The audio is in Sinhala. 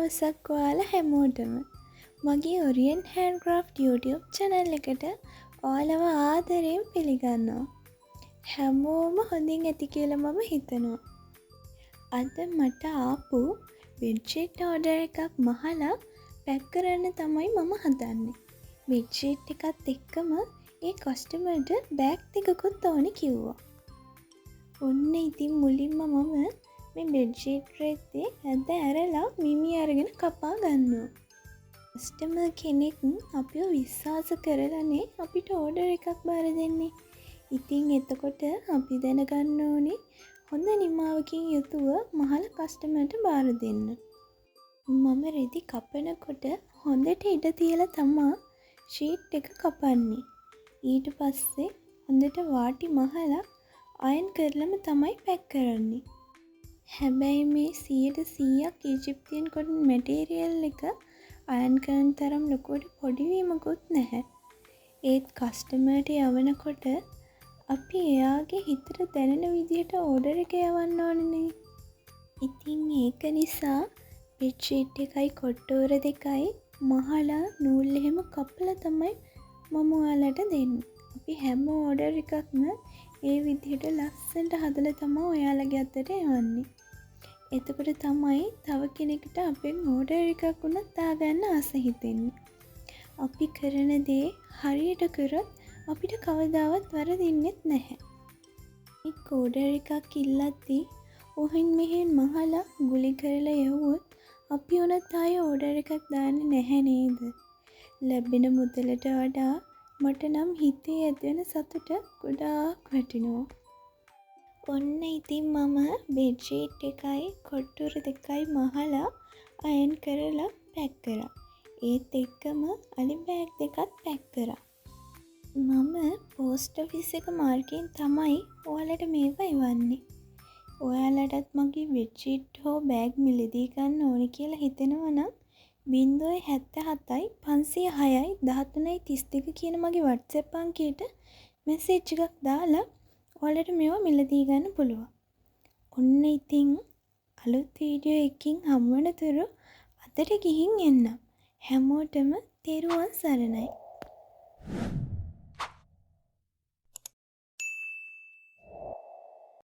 දවසක් ඔයාලා හැමෝටම. මගේ ඔරියන් හෑන්ඩ්ක්‍රාෆ්ට් YouTube channel එකට ඔයාලව ආදරයෙන් පිළිගන්නවා. හැමෝම හොඳින් ඇති කියලා මම හිතනවා. අද මට ආපු බෙඩ්ෂීට් ඕඩර් එකක් මහලා පැක් කරන්න තමයි මම හදන්නේ. බෙඩ්ෂීට් එකත් එක්කම ඒ කස්ටමර්ට බෑග් ටිකකුත් ඕනේ කිව්වා. ඔන්න ඉතින් මුලින්ම මම මේ බෙඩ්ෂීට් රෙද්දේ ඇද ඇරලා මිමි අරගෙන කපා ගන්නවා. කස්ටමර් කෙනෙක් අපිව විශ්වාස කරලානේ අපිට ඕඩර් එකක් බාර දෙන්නේ. ඉතින් එතකොට අපි දැනගන්න ඕනේ හොඳ නිමාවකින් යුතුව මහල කස්ටමර්ට බාර දෙන්න. මම රෙදි කපනකොට හොඳට ඉඩ තියලා තමා ෂීට් එක කපන්නේ. ඊට පස්සේ හොඳට වාටි මහලා අයන් කරලම තමයි පැක් කරන්නේ. හැබැයි මේ 100% ඊජිප්තියන් කොටන් මැටීරියල් එක අයන් කරන තරම් ලොකුවට පොඩිවීමකුත් නැහැ. ඒත් කස්ටමර්ට යවනකොට අපි එයාගේ හිතට දැනෙන විදිහට ඕඩර් එක යවන්න ඕනනේ. ඉතින් ඒක නිසා බෙඩ්ෂීට් එකයි කොට්ටෝර දෙකයි මහලා නූල් එහෙම කපලා තමයි මම ඔයාලට දෙන්නේ. අපි හැම ඕඩර් එකක්ම ඒ විදිහට ලස්සනට හදලා තමයි ඔයාලගේ අතට එවන්නේ. එතකොට තමයි තව කෙනෙකුට අපෙන් ඕඩර් එකක් වුණත් දාගන්න ආස හිතෙන්නේ. අපි කරන දේ හරියට කරොත් අපිට කවදාවත් වරදින්නෙත් නැහැ. මේ ඕඩර් එකක් ඉල්ලද්දී ඔහින් මෙහෙන් මහලා ගුලි කරලා යවුවොත් අපි උනත් ආයේ ඕඩර් එකක් දාන්නේ නැහැ නේද? ලැබෙන මුදලට වඩා මට නම් හිතේ ඇතිවෙන සතුට ගොඩාක් වටිනවා. ඔන්න ඉතින් මම බෙඩ්ෂීට් එකයි කොට්ටුර දෙකයි මහලා අයන් කරලා පැක් කරා. ඒත් එක්කම අලි බෑග් දෙකත් පැක් කරා. මම පෝස්ට් ඔෆිස් එක මාර්ගයෙන් තමයි ඔයාලට මේවා එවන්නේ. ඔයාලටත් මගේ බෙඩ්ෂීට් හෝ බෑග් මිලදී ගන්න ඕනේ කියලා හිතෙනවා නම් 077යි 506යි 1332 කියන මගේ WhatsApp අංකයට මැසේජ් එකක් දාලා ඔයාලට මේවා මිලදී ගන්න පුළුවන්. ඔන්න ඉතින් අලුත් වීඩියෝ එකකින් හමු වෙනතුරු අදට ගිහින් එන්න. හැමෝටම තෙරුවන් සරණයි.